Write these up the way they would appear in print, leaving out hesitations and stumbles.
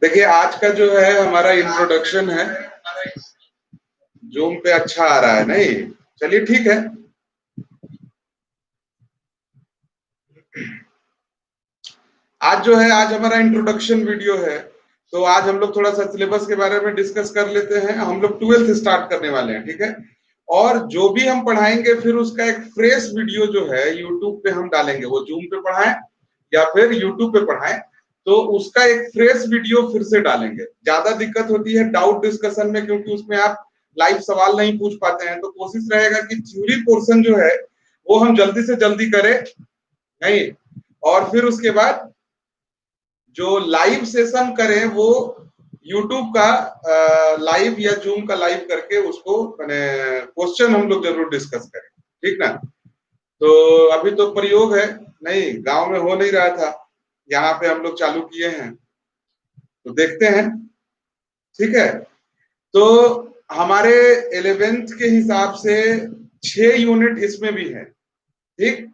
देखिए आज का जो है हमारा इंट्रोडक्शन है, जूम पे अच्छा आ रहा है नहीं? चलिए ठीक है। आज जो है आज हमारा इंट्रोडक्शन वीडियो है। तो आज हम लोग थोड़ा सा सिलेबस के बारे में डिस्कस कर लेते हैं। हम लोग 12th स्टार्ट करने वाले हैं, ठीक है। और जो भी हम पढ़ाएंगे फिर उसका एक फ्रेश वीडियो जो है यूट्यूब पे हम डालेंगे। वो जूम पे पढ़ाएं या फिर यूट्यूब पे पढ़ाएं, तो उसका एक फ्रेश वीडियो फिर से डालेंगे। ज्यादा दिक्कत होती है डाउट डिस्कशन में, क्योंकि उसमें आप लाइव सवाल नहीं पूछ पाते हैं। तो कोशिश रहेगा कि थ्योरी पोर्शन जो है वो हम जल्दी से जल्दी करें नहीं, और फिर उसके बाद जो लाइव सेशन करें वो यूट्यूब का लाइव या जूम का लाइव करके उसको मैंने क्वेश्चन हम लोग जरूर डिस्कस करें, ठीक ना। तो अभी तो प्रयोग है, नहीं गांव में हो नहीं रहा था, यहाँ पे हम लोग चालू किए हैं, तो देखते हैं। ठीक है। तो हमारे 11th के हिसाब से 6 यूनिट इसमें भी है, ठीक।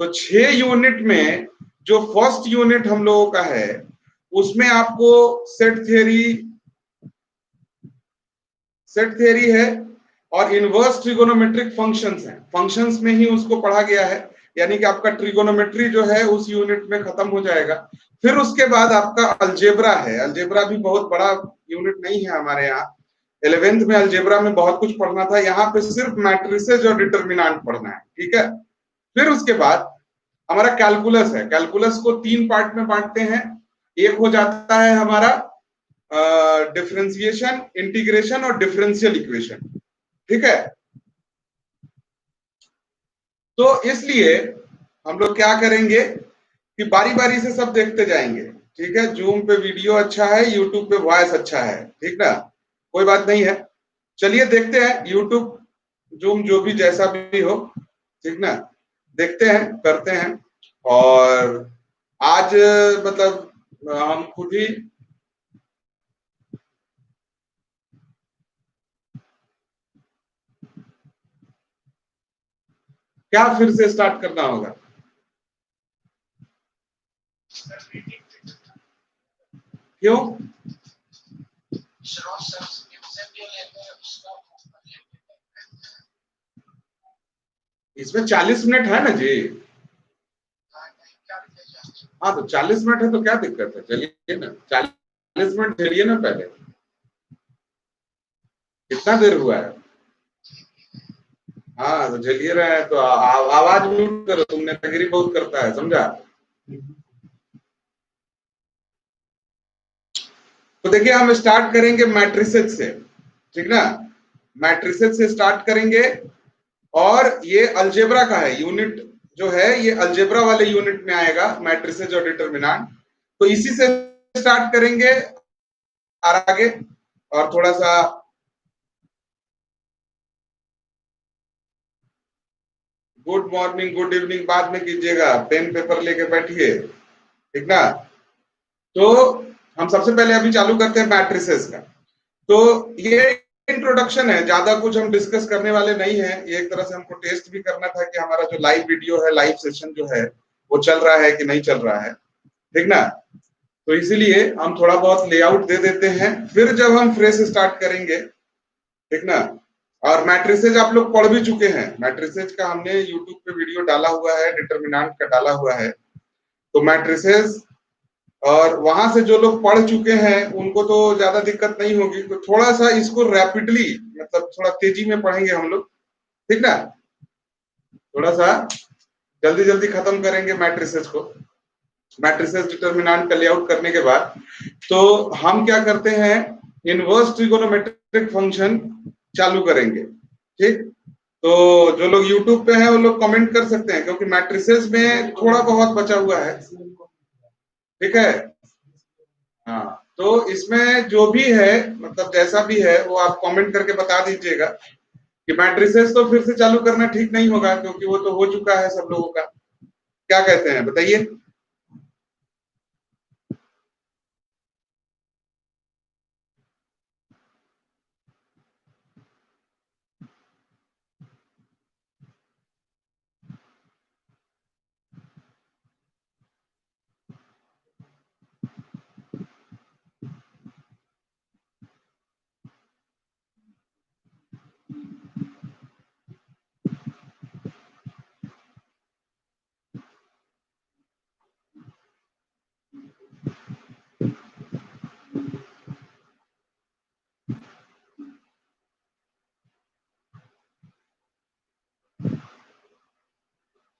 तो 6 यूनिट में जो फर्स्ट यूनिट हम लोगों का है उसमें आपको सेट थ्योरी है और इनवर्स ट्रिगोनोमेट्रिक फंक्शंस हैं। फंक्शंस में ही उसको पढ़ा गया है, यानी कि आपका ट्रिगोनोमेट्री जो है उस यूनिट में खत्म हो जाएगा। फिर उसके बाद आपका अलजेब्रा है। अलजेब्रा भी बहुत बड़ा यूनिट नहीं है हमारे यहाँ। 11th में अलजेब्रा में बहुत कुछ पढ़ना था, यहाँ पे सिर्फ मैट्रिसेज और डिटर्मिनेंट पढ़ना है, ठीक है। फिर उसके बाद हमारा कैलकुलस है। कैलकुलस को 3 पार्ट में बांटते हैं। एक हो जाता है हमारा डिफरेंशिएशन, इंटीग्रेशन और डिफरेंशियल इक्वेशन, ठीक है। तो इसलिए हम लोग क्या करेंगे कि बारी बारी से सब देखते जाएंगे, ठीक है। जूम पे वीडियो अच्छा है, यूट्यूब पे वॉइस अच्छा है, ठीक ना। कोई बात नहीं है, चलिए देखते हैं। यूट्यूब जूम जो भी जैसा भी हो, ठीक ना, देखते हैं करते हैं। और आज मतलब हम खुद ही क्या फिर से स्टार्ट करना होगा। क्यों? इसमें 40 मिनट है ना जी। हाँ तो 40 मिनट है तो क्या दिक्कत है, चलिए ना 40 मिनट झेलिए ना पहले। कितना देर हुआ है? हाँ तो झेलिए रहे हैं तो आवाज म्यूट करो, तुम नेतागिरी बहुत करता है, समझा। तो देखिए हम स्टार्ट करेंगे मैट्रिसेस से, ठीक ना। मैट्रिसेस से स्टार्ट करेंगे और ये अलजेब्रा का है यूनिट जो है, ये अलजेब्रा वाले यूनिट में आएगा, मैट्रिसेस और डिटर्मिनेंट। तो इसी से स्टार्ट करेंगे आगे। और थोड़ा सा गुड मॉर्निंग गुड इवनिंग बाद में कीजिएगा, पेन पेपर लेके बैठिए, ठीक ना। तो हम सबसे पहले अभी चालू करते हैं मैट्रिसेस का। तो ये इंट्रोडक्शन है, ज्यादा कुछ हम डिस्कस करने वाले नहीं है। ये एक तरह से हमको टेस्ट भी करना था कि हमारा जो लाइव वीडियो है, लाइव सेशन जो है वो चल रहा है कि नहीं चल रहा है, ठीक ना। तो इसीलिए हम थोड़ा बहुत लेआउट दे देते हैं, फिर जब हम फ्रेश स्टार्ट करेंगे, ठीक ना। और मैट्रिसेज आप लोग पढ़ भी चुके हैं, मैट्रिसेज का हमने यूट्यूब पे वीडियो डाला हुआ है, डिटर्मिनेंट का डाला हुआ है। तो मैट्रिसेज और वहां से जो लोग पढ़ चुके हैं उनको तो ज्यादा दिक्कत नहीं होगी। तो थोड़ा सा इसको रैपिडली, मतलब थोड़ा तेजी में पढ़ेंगे हम लोग, ठीक ना। थोड़ा सा जल्दी जल्दी खत्म करेंगे मैट्रिसेस को। मैट्रिसेस डिटर्मिनेंट का लेआउट करने के बाद तो हम क्या करते हैं, इनवर्स ट्रिगोनोमेट्रिक फंक्शन चालू करेंगे, ठीक। तो जो लोग यूट्यूब पे हैं वो लोग कमेंट कर सकते हैं, क्योंकि मैट्रिसेस में थोड़ा बहुत बचा हुआ है, ठीक है। हाँ तो इसमें जो भी है, मतलब जैसा भी है वो आप कमेंट करके बता दीजिएगा कि मैट्रिसेस तो फिर से चालू करना ठीक नहीं होगा, क्योंकि वो तो हो चुका है सब लोगों का। क्या कहते हैं बताइए।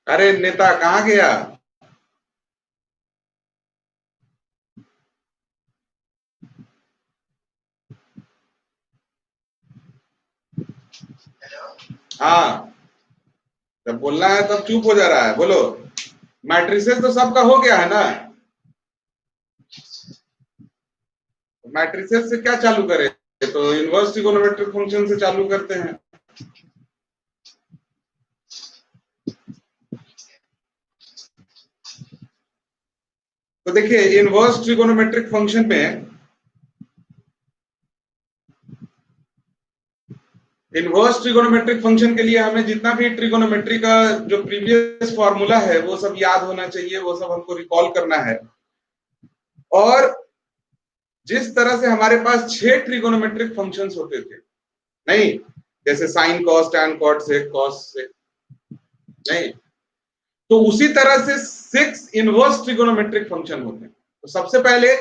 अरे नेता कहाँ गया? हाँ, जब बोलना है तब चुप हो जा रहा है, बोलो। मैट्रिसेस तो सबका हो गया है ना? मैट्रिसेस से क्या चालू करें? तो इनवर्स ट्रिगोनोमेट्रिक फंक्शन से चालू करते हैं। तो देखिए इनवर्स ट्रिगोनोमेट्रिक फंक्शन में, इनवर्स ट्रिगोनोमेट्रिक फंक्शन के लिए हमें जितना भी ट्रिगोनोमेट्री का जो प्रीवियस फॉर्मूला है वो सब याद होना चाहिए, वो सब हमको रिकॉल करना है। और जिस तरह से हमारे पास 6 ट्रिगोनोमेट्रिक फंक्शंस होते थे, नहीं, जैसे sine cos tan cot sec cosec, नहीं, तो उसी तरह से 6 इनवर्स ट्रिगोनोमेट्रिक फंक्शन होते हैं। तो सबसे पहले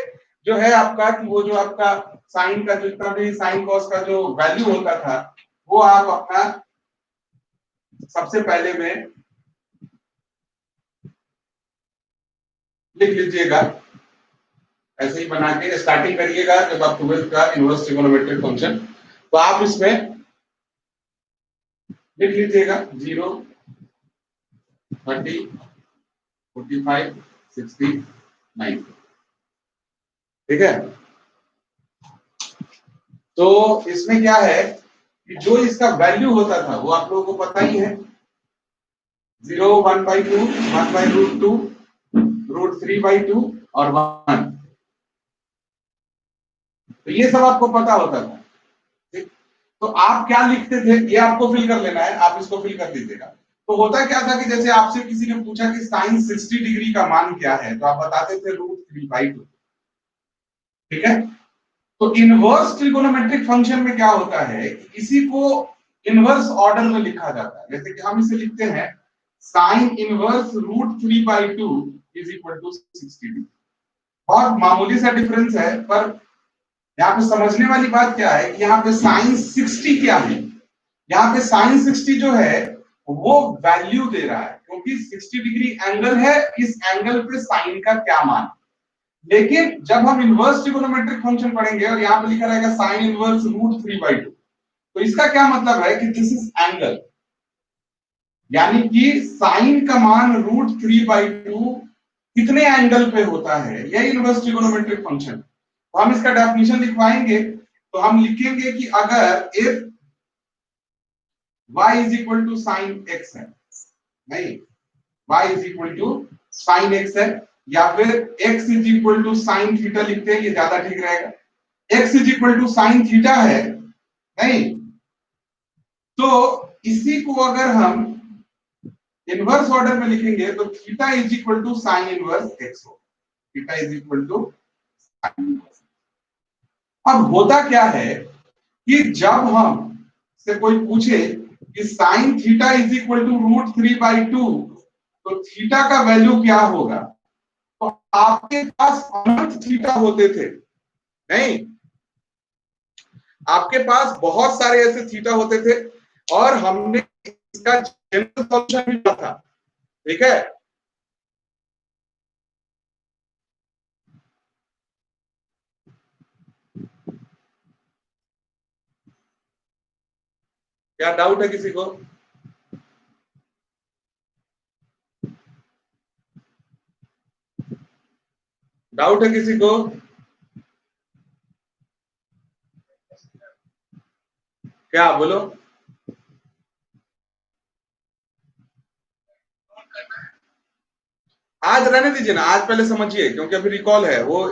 जो है आपका कि वो जो आपका साइन का जितना भी साइन कॉस का जो वैल्यू होता था वो आप अपना सबसे पहले में लिख लीजिएगा, ऐसे ही बना के स्टार्टिंग करिएगा जब आप 12th का इनवर्स ट्रिगोनोमेट्रिक फंक्शन, तो आप इसमें लिख लीजिएगा 0, 30, 45, 60, 90। ठीक है, तो इसमें क्या है कि जो इसका वैल्यू होता था वो आप लोगों को पता ही है, 0, 1/2, 1/√2, √3/2 और 1। तो ये सब आपको पता होता था। ठीक, तो आप क्या लिखते थे ये आपको फिल कर लेना है, आप इसको फिल कर दीजिएगा। तो होता क्या था कि जैसे आपसे किसी ने पूछा कि साइन 60 डिग्री का मान क्या है, तो आप बताते थे √3/2। ठीक है, तो इनवर्स ट्रिगोनोमेट्रिक फंक्शन में क्या होता है कि इसी को इनवर्स ऑर्डर में लिखा जाता है। जैसे कि हम इसे लिखते हैं sine inverse √3/2 is equal to 60 degree. बहुत मामूली सा डिफरेंस है, पर यहाँ पे समझने वाली बात क्या है कि यहाँ पे साइन 60 क्या है। यहाँ पे साइन 60 जो है वो वैल्यू दे रहा है, क्योंकि 60 डिग्री एंगल है, इस एंगल पे साइन का क्या मान। लेकिन जब हम इनवर्स ट्रिगोनोमेट्रिक फंक्शन पढ़ेंगे और यहाँ पे लिखा रहेगा साइन इनवर्स √3/2, तो इसका क्या मतलब है कि दिस इज एंगल, यानी कि साइन का मान √3/2 कितने एंगल पे होता है, यह इनवर्स ट्रिगोनोमेट्रिक फंक्शन। तो हम इसका डेफिनेशन लिखवाएंगे, तो हम लिखेंगे कि अगर if y is equal to sine x है, नहीं, y is equal to sine x है, या फिर x is equal to sine theta लिखते हैं, ये ज्यादा ठीक रहेगा। x is equal to sine theta है, नहीं, तो इसी को अगर हम इनवर्स ऑर्डर में लिखेंगे तो theta is equal to sine inverse x हो, theta is equal to sine inverse. अब होता क्या है कि जब हम से कोई पूछे कि sine theta is equal to √3/2, तो थीटा का वैल्यू क्या होगा, तो आपके पास अनंत थीटा होते थे, नहीं, आपके पास बहुत सारे ऐसे थीटा होते थे और हमने इसका जनरल सॉल्यूशन भी था। ठीक है, क्या डाउट है किसी को? डाउट है किसी को? क्या बोलो? आज रहने दीजिए ना, आज पहले समझिए, क्योंकि अभी रिकॉल है, वो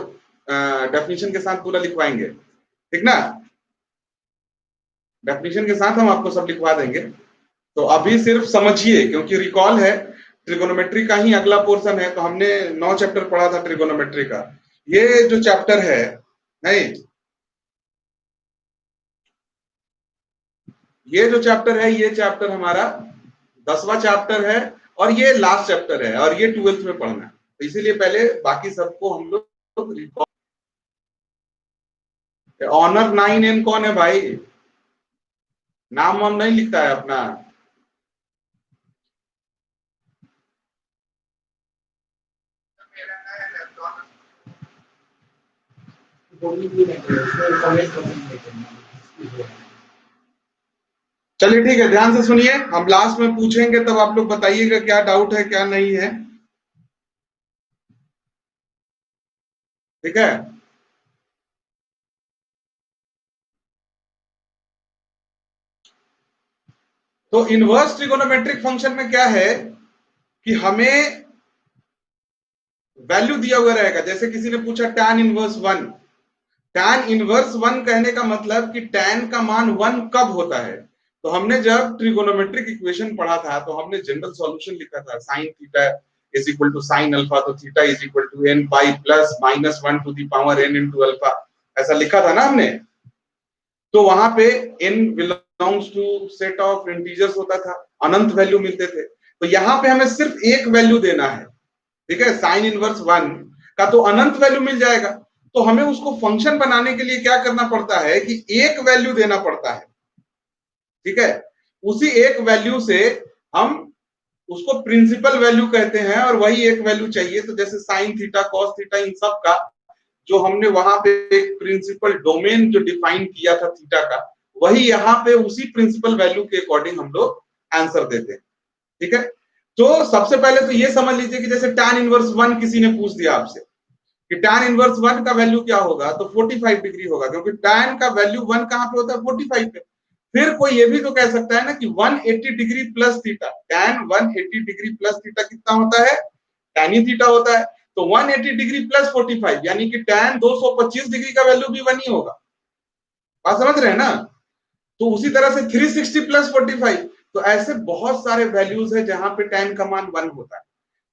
डेफिनेशन के साथ पूरा लिखवाएंगे। ठीक ना, डेफिनेशन के साथ हम आपको सब लिखवा देंगे। तो अभी सिर्फ समझिए, क्योंकि रिकॉल है, ट्रिगोनोमेट्री का ही अगला पोर्शन है। तो हमने 9 चैप्टर पढ़ा था ट्रिगोनोमेट्री का, ये जो चैप्टर है, नहीं, ये जो चैप्टर है ये चैप्टर हमारा 10वां चैप्टर है और ये लास्ट चैप्टर है और ये 12th में पढ़ना है। तो इसीलिए पहले बाकी सबको हम लोग रिकॉल। ऑनर 9N कौन है भाई? नाम वाम नहीं लिखता है अपना? चलिए ठीक है, ध्यान से सुनिए, हम लास्ट में पूछेंगे तब आप लोग बताइएगा क्या डाउट है क्या नहीं है, ठीक है। तो इनवर्स ट्रिगोनोमेट्रिक फंक्शन में क्या है कि हमें वैल्यू दिया हुआ रहेगा। जैसे किसी ने पूछा tan इनवर्स 1, tan इनवर्स 1 कहने का मतलब कि tan का मान 1 कब होता है। तो हमने जब ट्रिगोनोमेट्रिक इक्वेशन पढ़ा था तो हमने जनरल सॉल्यूशन लिखा था, sin theta is equal to sin alpha, तो theta is equal to n pi plus minus 1 to the power n into alpha, ऐसा लिखा था ना हमने। तो वहां पे n belongs to set of integers होता था, अनंत वैल्यू मिलते थे। तो यहाँ पे हमें सिर्फ एक वैल्यू देना है, ठीक है, साइन इनवर्स 1 का तो अनंत वैल्यू मिल जाएगा। तो हमें उसको फंक्शन बनाने के लिए क्या करना पड़ता है कि एक वैल्यू देना पड़ता है, ठीक है। उसी एक वैल्यू से हम उसको प्रिंसिपल वैल्यू कहते हैं और वही एक वैल्यू चाहिए। तो जैसे sine theta cos theta in सब का जो हमने वहां पे एक प्रिंसिपल डोमेन जो डिफाइन किया था थीटा का, वही यहाँ पे उसी प्रिंसिपल वैल्यू के अकॉर्डिंग हम लोग आंसर देते हैं, ठीक है। तो सबसे पहले तो ये समझ लीजिए कि जैसे tan इनवर्स 1 किसी ने पूछ दिया आपसे कि tan इनवर्स 1 का वैल्यू क्या होगा, तो 45 डिग्री होगा, क्योंकि tan का वैल्यू 1 कहां पे होता है, 45 पे। फिर कोई ये भी तो कह सकता है ना कि 180 degree plus theta, tan 180 degree plus theta कितना होता है, tan ही थीटा होता है। तो 180 डिग्री प्लस 45 यानी कि tan 225 डिग्री का वैल्यू भी 1 ही होगा। बात समझ रहे हैं ना। तो उसी तरह से 360 प्लस 45, तो ऐसे बहुत सारे वैल्यूज है जहां पे tan का मान 1 होता है।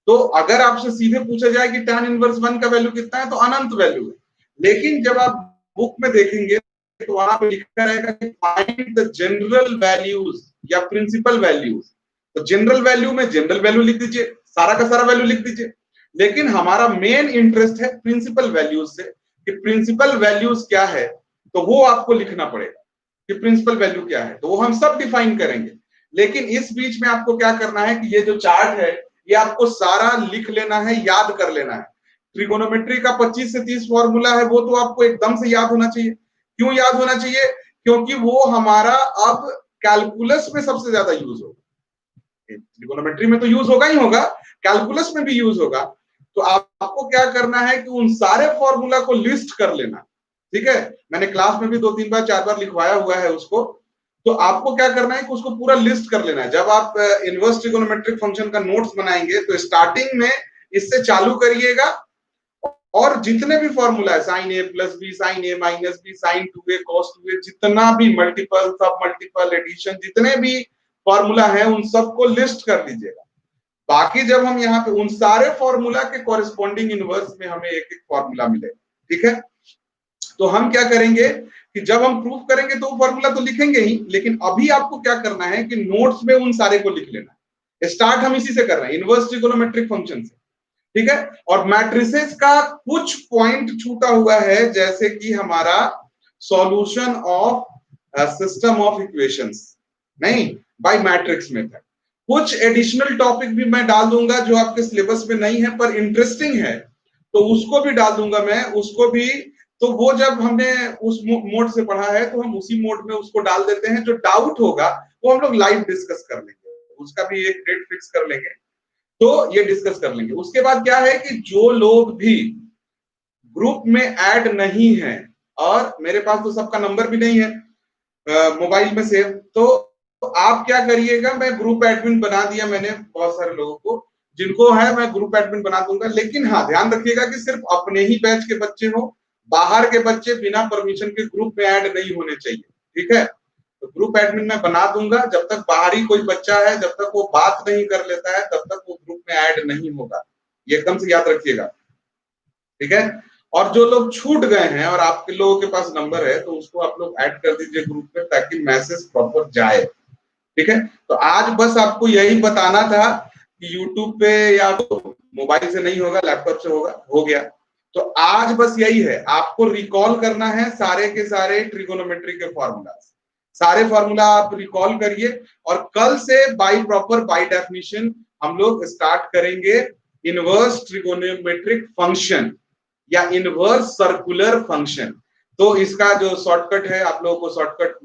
तो अगर आपसे सीधे पूछा जाए कि tan इनवर्स 1 का वैल्यू कितना है, तो अनंत वैल्यू है। लेकिन जब आप बुक में देखेंगे तो वहां पे लिखा रहेगा कि फाइंड द जनरल वैल्यूज या प्रिंसिपल वैल्यूज। तो जनरल वैल्यू में जनरल वैल्यू लिख दीजिए, सारा का सारा वैल्यू लिख दीजिए। लेकिन हमारा मेन इंटरेस्ट है प्रिंसिपल वैल्यूज से, कि प्रिंसिपल वैल्यूज क्या है, तो वो आपको लिखना पड़ेगा कि प्रिंसिपल वैल्यू क्या है। तो वो हम सब डिफाइन करेंगे। लेकिन इस बीच में आपको क्या करना है कि ये जो चार्ट है ये आपको सारा लिख लेना है, याद कर लेना है। ट्रिगोनोमेट्री का 25 से 30 फॉर्मूला है, वो तो आपको एकदम से याद होना चाहिए। क्यों याद होना चाहिए, क्योंकि वो हमारा अब कैलकुलस में सबसे ज्यादा यूज होगा। ट्रिगोनोमेट्री में तो यूज होगा ही होगा, कैलकुलस में भी यूज होगा। तो आपको क्या करना है कि उन सारे फॉर्मूला को लिस्ट कर लेना, ठीक है। मैंने क्लास में भी 2-3 बार 4 बार लिखवाया हुआ है उसको। तो आपको क्या करना है कि उसको पूरा लिस्ट कर लेना है। जब आप इनवर्स ट्रिगोनोमेट्रिक फंक्शन का नोट्स बनाएंगे तो स्टार्टिंग में इससे चालू करिएगा, और जितने भी फॉर्मूला है, sine a plus b, sine a minus b, sine 2a cos 2a, जितना भी मल्टीपल सब मल्टीपल एडिशन जितने भी फॉर्मूला है उन सबको लिस्ट कर लीजिएगा। बाकी जब हम यहाँ पे उन सारे फॉर्मूला के कॉरेस्पॉन्डिंग इनवर्स में हमें एक एक फॉर्मूला मिलेगा, ठीक है। तो हम क्या करेंगे कि जब हम प्रूफ करेंगे तो फॉर्मूला तो लिखेंगे ही, लेकिन अभी आपको क्या करना है कि नोट्स में उन सारे को लिख लेना है। स्टार्ट हम इसी से कर रहे हैं, इनवर्स ट्रिगोनोमेट्रिक फंक्शन से, ठीक है। और मैट्रिसेस का कुछ पॉइंट छूटा हुआ है, जैसे कि हमारा solution of system of equations, नहीं बाय मैट्रिक्स मेथड। कुछ एडिशनल टॉपिक भी मैं डाल दूंगा जो आपके सिलेबस में नहीं है पर इंटरेस्टिंग है, तो उसको भी डाल दूंगा मैं, उसको भी। तो वो जब हमने उस मोड से पढ़ा है तो हम उसी मोड में उसको डाल देते हैं। जो डाउट होगा वो हम लोग लाइव डिस्कस कर लेंगे, उसका भी एक डेट फिक्स कर लेंगे, तो ये डिस्कस कर लेंगे। उसके बाद क्या है कि जो लोग भी ग्रुप में ऐड नहीं है, और मेरे पास तो सबका नंबर भी नहीं है मोबाइल में सेव, तो आप क्या करिएगा, मैं ग्रुप एडमिन बना दिया मैंने बहुत सारे लोगों को, जिनको है मैं ग्रुप एडमिन बना दूंगा। लेकिन हाँ ध्यान रखिएगा कि सिर्फ अपने ही बैच के बच्चे हो, बाहर के बच्चे बिना परमिशन के ग्रुप में ऐड नहीं होने चाहिए, ठीक है। तो ग्रुप एडमिन मैं बना दूंगा, जब तक बाहरी कोई बच्चा है, जब तक वो बात नहीं कर लेता है तब तक वो ग्रुप में ऐड नहीं होगा, ये एकदम से याद रखिएगा, ठीक है। और जो लोग छूट गए हैं और आपके लोगों के पास नंबर है तो उसको आप लोग ऐड कर दीजिए ग्रुप में, ताकि मैसेज प्रॉपर जाए, ठीक है। तो आज बस आपको यही बताना था कि यूट्यूब पे या मोबाइल से नहीं होगा, लैपटॉप से होगा, हो गया। तो आज बस यही है, आपको रिकॉल करना है सारे के सारे ट्रिगोनोमेट्री के फॉर्मूला, सारे फॉर्मूला आप रिकॉल करिए। और कल से बाय प्रॉपर बाय डेफिनेशन हम लोग स्टार्ट करेंगे इनवर्स ट्रिगोनोमेट्रिक फंक्शन। या इनवर्स सर्कुलर फंक्शन। तो इसका जो शॉर्टकट है, आप लोगों को शॉर्टकट